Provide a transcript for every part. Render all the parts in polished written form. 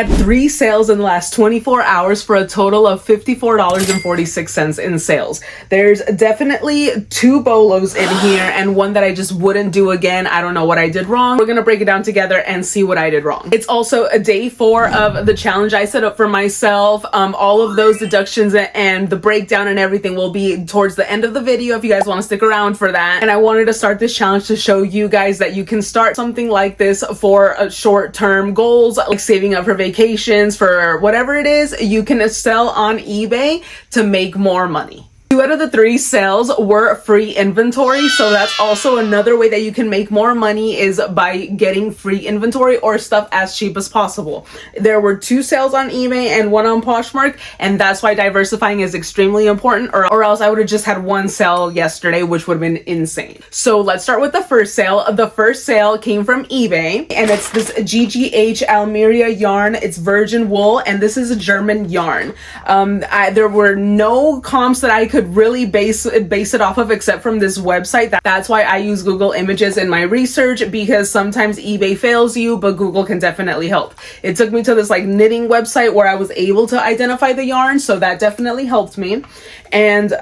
Had 3 sales in the last 24 hours for a total of $54.46 in sales. There's definitely 2 bolos in here and one that I just wouldn't do again. I don't know what I did wrong. We're gonna break it down together and see what I did wrong. It's also a day 4 of the challenge I set up for myself. All of those deductions and the breakdown and everything will be towards the end of the video if you guys want to stick around for that. And I wanted to start this challenge to show you guys that you can start something like this for short-term goals, like saving up for vacations, for whatever it is. You can sell on eBay to make more money. 2 out of the 3 sales were free inventory, so that's also another way that you can make more money, is by getting free inventory or stuff as cheap as possible. There were 2 sales on eBay and 1 on Poshmark, and that's why diversifying is extremely important, or else I would have just had 1 sale yesterday, which would have been insane. So let's start with the first sale. The first sale came from eBay, and it's this GGH Almeria yarn. It's virgin wool, and this is a German yarn. There were no comps that I could really base it off of except from this website. That's why I use Google Images in my research, because sometimes eBay fails you, but Google can definitely help. It took me to this like knitting website where I was able to identify the yarn, so that definitely helped me. And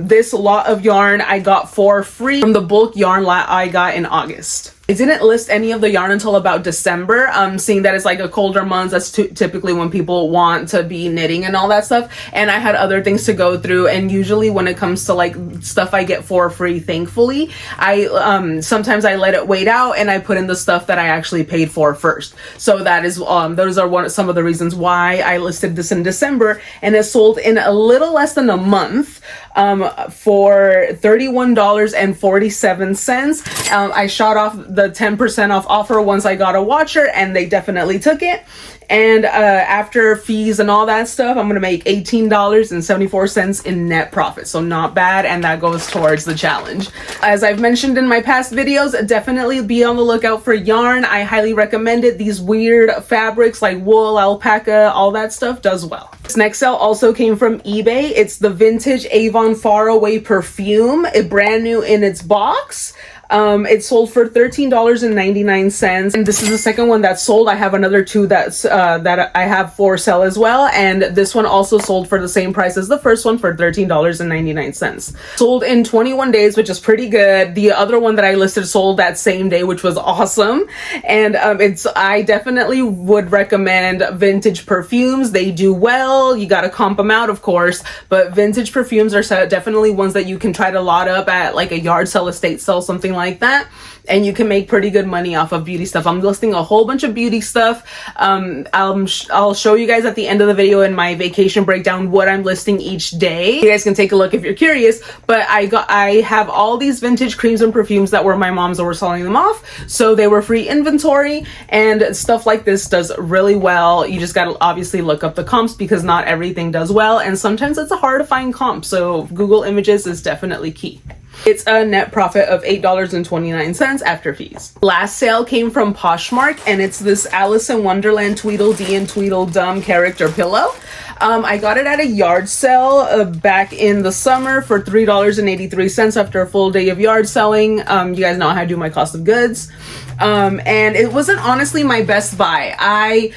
this lot of yarn I got for free from the bulk yarn lot I got in August. It didn't list any of the yarn until about December, seeing that it's like a colder month. That's typically when people want to be knitting and all that stuff. And I had other things to go through. And usually when it comes to like stuff I get for free, thankfully, I sometimes I let it wait out and I put in the stuff that I actually paid for first. So that is those are some of the reasons why I listed this in December, and it sold in a little less than a month for $31.47. I shot off the 10% off offer once I got a watcher, and they definitely took it. And after fees and all that stuff, I'm gonna make $18.74 in net profit. So not bad, and that goes towards the challenge. As I've mentioned in my past videos, definitely be on the lookout for yarn. I highly recommend it. These weird fabrics like wool, alpaca, all that stuff does well. This next sale also came from eBay. It's the vintage Avon Faraway perfume, brand new in its box. It sold for $13.99, and this is the second one that sold. I have another 2 that I have for sale as well, and this one also sold for the same price as the first one, for $13.99. Sold in 21 days, which is pretty good. The other one that I listed sold that same day, which was awesome. And I definitely would recommend vintage perfumes. They do well. You got to comp them out, of course, but vintage perfumes are definitely ones that you can try to lot up at like a yard sale, estate sale, something like that, and you can make pretty good money off of beauty stuff. I'm listing a whole bunch of beauty stuff. I'll show you guys at the end of the video in my vacation breakdown what I'm listing each day. You guys can take a look if you're curious, but I have all these vintage creams and perfumes that were my mom's that were selling them off, so they were free inventory, and stuff like this does really well. You just gotta obviously look up the comps, because not everything does well, and sometimes it's hard to find comps, so Google Images is definitely key. It's a net profit of $8.29 after fees. Last sale came from Poshmark, and it's this Alice in Wonderland Tweedledee and Tweedledum character pillow. I got it at a yard sale back in the summer for $3.83 after a full day of yard selling. You guys know how I do my cost of goods. And it wasn't honestly my best buy. I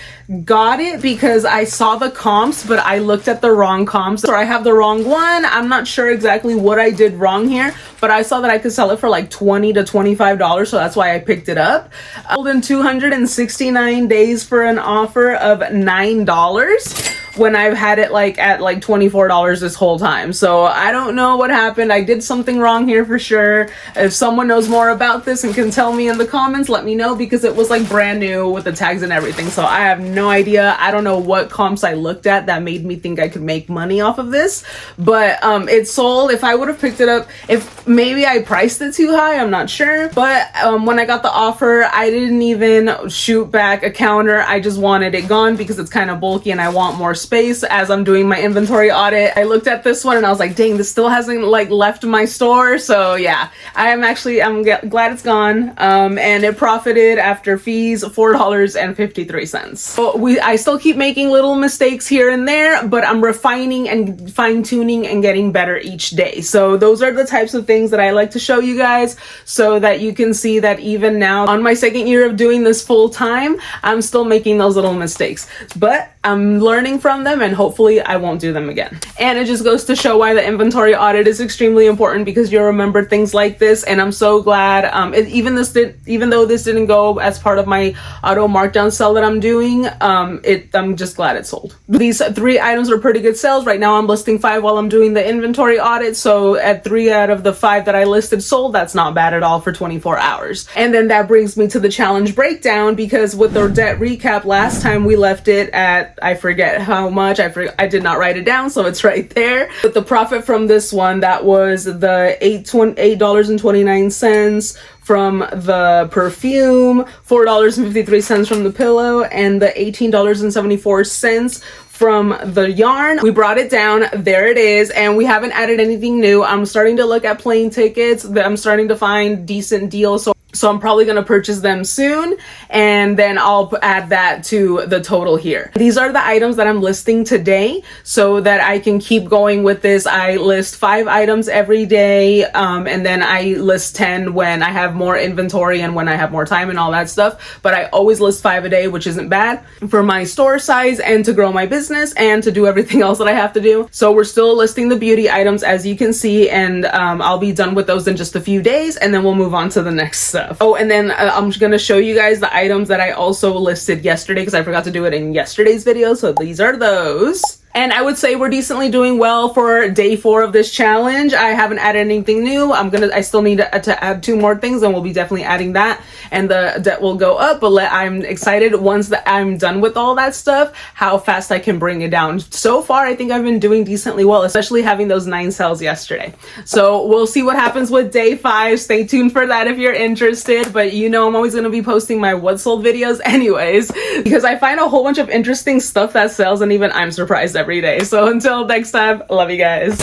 got it because I saw the comps, but I looked at the wrong comps, or I have the wrong one. I'm not sure exactly what I did wrong here, but I saw that I could sell it for like $20 to $25, so that's why I picked it up. Sold in 269 days for an offer of $9, when I've had it like at like $24 this whole time. So I don't know what happened. I did something wrong here for sure. If someone knows more about this and can tell me in the comments, let me know, because it was like brand new with the tags and everything. So I have no idea. I don't know what comps I looked at that made me think I could make money off of this, but it sold. If I would have picked it up, if maybe I priced it too high, I'm not sure. But when I got the offer, I didn't even shoot back a counter. I just wanted it gone because it's kind of bulky and I want more space as I'm doing my inventory audit. I looked at this one and I was like, dang, this still hasn't like left my store. So yeah, I'm glad it's gone. And it profited after fees $4.53. So I still keep making little mistakes here and there, but I'm refining and fine tuning and getting better each day. So those are the types of things that I like to show you guys so that you can see that even now on my second year of doing this full time, I'm still making those little mistakes, but I'm learning from them and hopefully I won't do them again. And it just goes to show why the inventory audit is extremely important, because you'll remember things like this. And I'm so glad, even though this didn't go as part of my auto markdown sale that I'm doing, I'm just glad it sold. These 3 items were pretty good sales. Right now I'm listing 5 while I'm doing the inventory audit. So at 3 out of the 5 that I listed sold, that's not bad at all for 24 hours. And then that brings me to the challenge breakdown, because with the debt recap last time we left it at, I forget how much, I did not write it down, so it's right there. But the profit from this one, that was the $8.29 from the perfume, $4.53 from the pillow, and the $18.74 from the yarn. We brought it down. There it is. And we haven't added anything new. I'm starting to look at plane tickets that I'm starting to find decent deals. So I'm probably going to purchase them soon, and then I'll add that to the total here. These are the items that I'm listing today so that I can keep going with this. I list 5 items every day, and then I list 10 when I have more inventory and when I have more time and all that stuff. But I always list 5 a day, which isn't bad for my store size and to grow my business and to do everything else that I have to do. So we're still listing the beauty items, as you can see, and I'll be done with those in just a few days, and then we'll move on to the next stuff. Oh, and then I'm going to show you guys the items that I also listed yesterday, because I forgot to do it in yesterday's video. So these are those. And I would say we're decently doing well for day 4 of this challenge. I haven't added anything new. I still need to add 2 more things, and we'll be definitely adding that, and the debt will go up. But I'm excited once that I'm done with all that stuff, how fast I can bring it down. So far, I think I've been doing decently well, especially having those 9 sales yesterday. So we'll see what happens with day 5. Stay tuned for that if you're interested. But you know, I'm always going to be posting my what sold videos anyways, because I find a whole bunch of interesting stuff that sells, and even I'm surprised every day. So until next time, love you guys.